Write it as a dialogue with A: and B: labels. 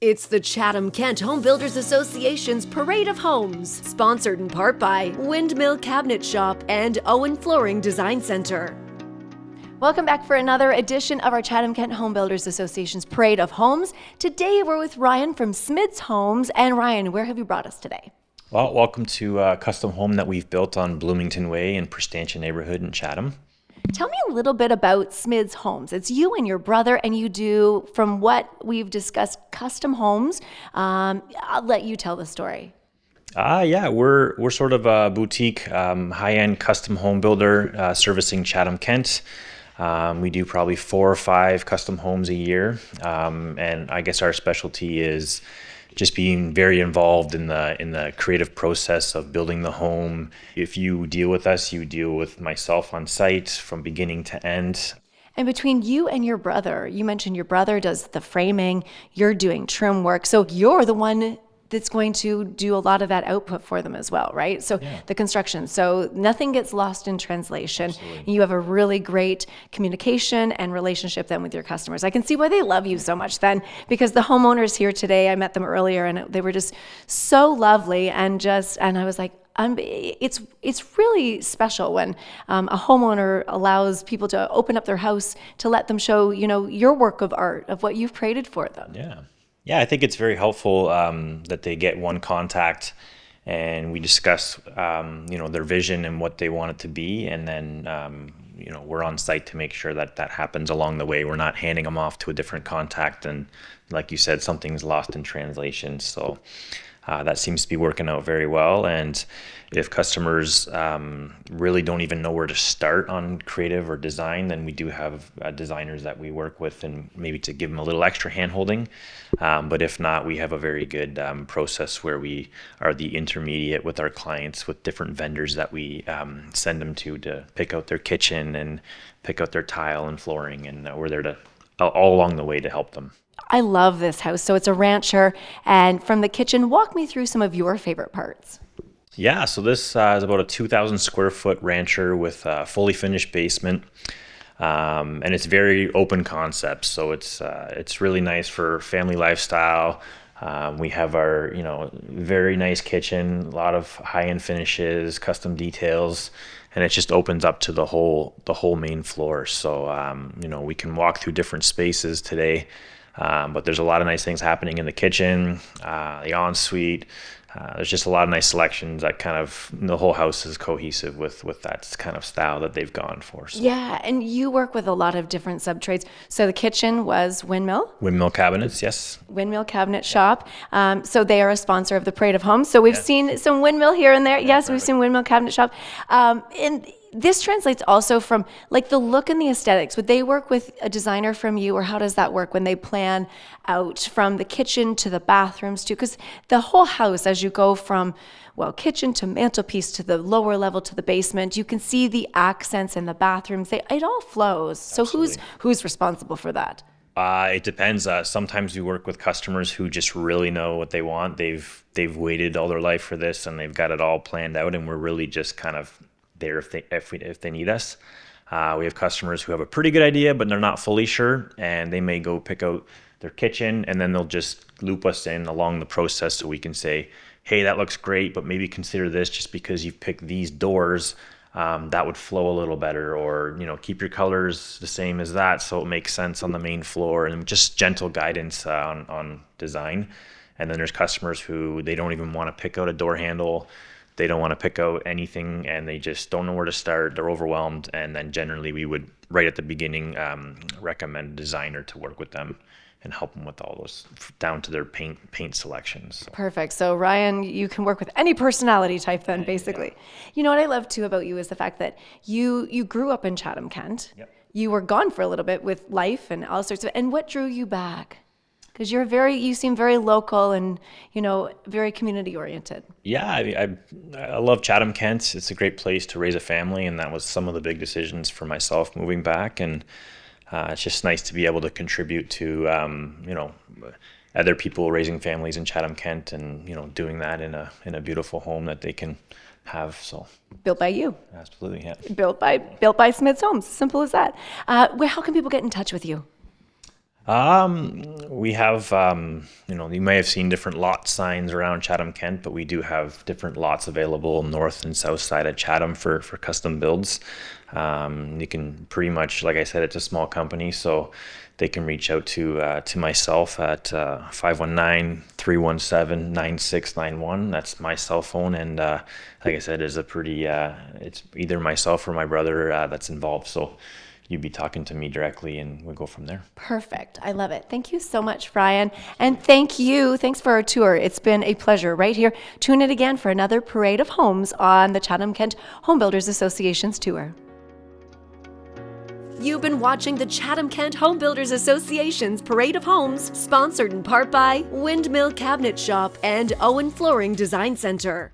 A: It's the Chatham-Kent Home Builders Association's Parade of Homes, sponsored in part by Windmill Cabinet Shop and Owen Flooring Design Center. Welcome back for another edition of our Chatham-Kent Home Builders Association's Parade of Homes. Today we're with Ryan from Smids Homes. And Ryan, where have you brought us today?
B: Well, welcome to a custom home that we've built on Bloomington Way in Prestantia neighborhood in Chatham.
A: Tell me a little bit about Smids Homes. It's you and your brother, and you do, from what we've discussed, custom homes. I'll let you tell the story.
B: We're sort of a boutique, high-end custom home builder servicing Chatham-Kent. We do probably 4 or 5 custom homes a year, and I guess our specialty is just being very involved in the creative process of building the home. If you deal with us, you deal with myself on site from beginning to end.
A: And between you and your brother, you mentioned your brother does the framing, you're doing trim work, so you're the one that's going to do a lot of that output for them as well, right? So
B: Yeah.
A: The construction, so nothing gets lost in translation.
B: Absolutely.
A: You have a really great communication and relationship then with your customers. I can see why they love you so much then, because the homeowners here today, I met them earlier and they were just so lovely and I was like, it's really special when a homeowner allows people to open up their house to let them show, your work of art, of what you've created for them.
B: Yeah, I think it's very helpful that they get one contact and we discuss, their vision and what they want it to be. And then, we're on site to make sure that that happens along the way. We're not handing them off to a different contact. And like you said, something's lost in translation. So that seems to be working out very well. And if customers really don't even know where to start on creative or design, then we do have designers that we work with and maybe to give them a little extra hand-holding. But if not, we have a very good process where we are the intermediate with our clients with different vendors that we send them to pick out their kitchen and pick out their tile and flooring. And we're there to all along the way to help them.
A: I love this house. So it's a rancher, and from the kitchen, walk me through some of your favorite parts.
B: Yeah, so this is about a 2,000 square foot rancher with a fully finished basement, and it's very open concept. So it's really nice for family lifestyle. We have our very nice kitchen, a lot of high end finishes, custom details, and it just opens up to the whole main floor. So we can walk through different spaces today. But there's a lot of nice things happening in the kitchen, the ensuite. There's just a lot of nice selections that kind of, the whole house is cohesive with that kind of style that they've gone for. So.
A: Yeah, and you work with a lot of different sub-trades. So the kitchen was Windmill?
B: Windmill cabinets, yes.
A: Windmill Cabinet Shop. So they are a sponsor of the Parade of Homes. So we've seen some Windmill here and there. Yes,
B: perfect.
A: We've seen Windmill Cabinet Shop. And this translates also from like the look and the aesthetics. Would they work with a designer from you, or how does that work when they plan out from the kitchen to the bathrooms too? Because the whole house, as you go from kitchen to mantelpiece to the lower level to the basement, you can see the accents in the bathrooms. It all flows. So who's responsible for that?
B: It depends. Sometimes we work with customers who just really know what they want. They've waited all their life for this and they've got it all planned out, and we're really just kind of there if they need us. We have customers who have a pretty good idea, but they're not fully sure, and they may go pick out their kitchen, and then they'll just loop us in along the process so we can say, hey, that looks great, but maybe consider this just because you've picked these doors. That would flow a little better, or keep your colors the same as that so it makes sense on the main floor, and just gentle guidance on design. And then there's customers who they don't even want to pick out a door handle. They don't want to pick out anything, and they just don't know where to start. They're overwhelmed, and then generally we would, right at the beginning, recommend a designer to work with them and help them with all those down to their paint selections.
A: Perfect. So Ryan, you can work with any personality type then, basically. Yeah. You know what I love too about you is the fact that you grew up in Chatham-Kent.
B: Yep.
A: You were gone for a little bit with life and all sorts of, and what drew you back? Because you seem very local and, very community oriented.
B: Yeah, I love Chatham-Kent. It's a great place to raise a family, and that was some of the big decisions for myself moving back. And it's just nice to be able to contribute to, other people raising families in Chatham-Kent, and doing that in a beautiful home that they can have. So
A: built by you.
B: Absolutely, yeah.
A: Built by Smids Homes. Simple as that. How can people get in touch with you?
B: We have, you may have seen different lot signs around Chatham-Kent, but we do have different lots available north and south side of Chatham for custom builds. You can pretty much, like I said, it's a small company, so they can reach out to myself at 519-317-9691. That's my cell phone, and like I said, it's it's either myself or my brother that's involved. So you'd be talking to me directly, and we'll go from there.
A: Perfect. I love it. Thank you so much, Ryan. And thank you. Thanks for our tour. It's been a pleasure right here. Tune in again for another parade of homes on the Chatham-Kent Home Builders Association's tour. You've been watching the Chatham-Kent Home Builders Association's Parade of Homes, sponsored in part by Windmill Cabinet Shop and Owen Flooring Design Center.